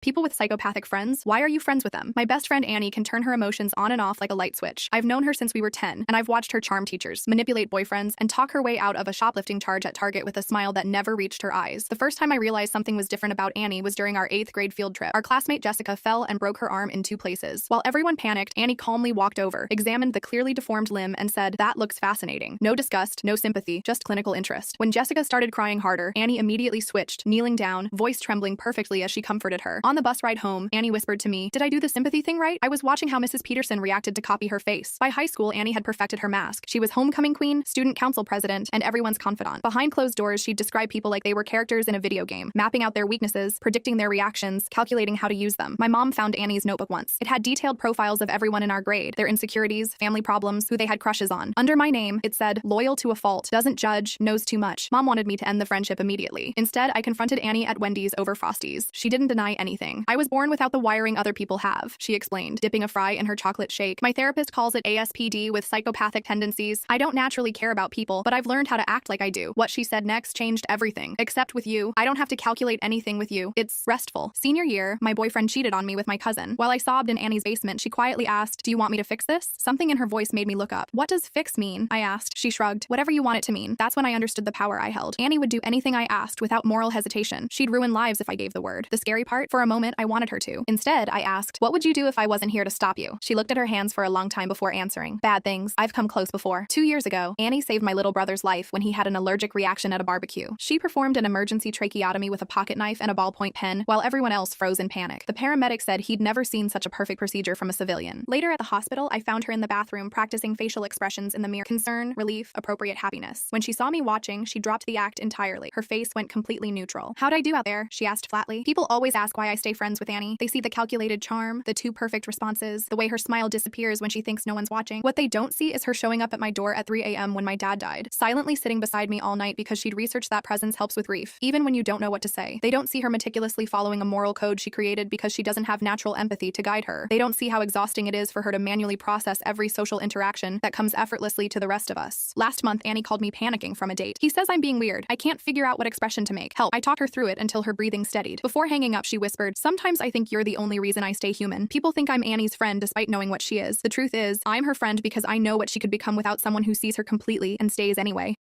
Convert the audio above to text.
People with psychopathic friends, why are you friends with them? My best friend Annie can turn her emotions on and off like a light switch. I've known her since we were 10, and I've watched her charm teachers, manipulate boyfriends, and talk her way out of a shoplifting charge at Target with a smile that never reached her eyes. The first time I realized something was different about Annie was during our 8th grade field trip. Our classmate Jessica fell and broke her arm in 2 places. While everyone panicked, Annie calmly walked over, examined the clearly deformed limb, and said, "That looks fascinating." No disgust, no sympathy, just clinical interest. When Jessica started crying harder, Annie immediately switched, kneeling down, voice trembling perfectly as she comforted her. On the bus ride home, Annie whispered to me, "Did I do the sympathy thing right?" I was watching how Mrs. Peterson reacted to copy her face. By high school, Annie had perfected her mask. She was homecoming queen, student council president, and everyone's confidant. Behind closed doors, she'd describe people like they were characters in a video game, mapping out their weaknesses, predicting their reactions, calculating how to use them. My mom found Annie's notebook once. It had detailed profiles of everyone in our grade, their insecurities, family problems, who they had crushes on. Under my name, it said, "Loyal to a fault, doesn't judge, knows too much." Mom wanted me to end the friendship immediately. Instead, I confronted Annie at Wendy's over Frosties. She didn't deny anything. "I was born without the wiring other people have," she explained, dipping a fry in her chocolate shake. "My therapist calls it ASPD with psychopathic tendencies. I don't naturally care about people, but I've learned how to act like I do." What she said next changed everything. "Except with you, I don't have to calculate anything with you. It's restful." Senior year, my boyfriend cheated on me with my cousin. While I sobbed in Annie's basement, she quietly asked, "Do you want me to fix this?" Something in her voice made me look up. "What does fix mean?" I asked. She shrugged. "Whatever you want it to mean." That's when I understood the power I held. Annie would do anything I asked without moral hesitation. She'd ruin lives if I gave the word. The scary part? For a moment, I wanted her to. Instead, I asked, "What would you do if I wasn't here to stop you?" She looked at her hands for a long time before answering. "Bad things. I've come close before." 2 years ago, Annie saved my little brother's life when he had an allergic reaction at a barbecue. She performed an emergency tracheotomy with a pocket knife and a ballpoint pen, while everyone else froze in panic. The paramedic said he'd never seen such a perfect procedure from a civilian. Later at the hospital, I found her in the bathroom practicing facial expressions in the mirror. Concern, relief, appropriate happiness. When she saw me watching, she dropped the act entirely. Her face went completely neutral. "How'd I do out there?" she asked flatly. People always ask why I stay friends with Annie. They see the calculated charm, the 2 perfect responses, the way her smile disappears when she thinks no one's watching. What they don't see is her showing up at my door at 3 a.m. when my dad died, silently sitting beside me all night because she'd researched that presence helps with grief, even when you don't know what to say. They don't see her meticulously following a moral code she created because she doesn't have natural empathy to guide her. They don't see how exhausting it is for her to manually process every social interaction that comes effortlessly to the rest of us. Last month, Annie called me panicking from a date. "He says I'm being weird. I can't figure out what expression to make. Help." I talked her through it until her breathing steadied. Before hanging up, she whispered, "Sometimes I think you're the only reason I stay human. People think I'm Annie's friend despite knowing what she is. The truth is, I'm her friend because I know what she could become without someone who sees her completely and stays anyway."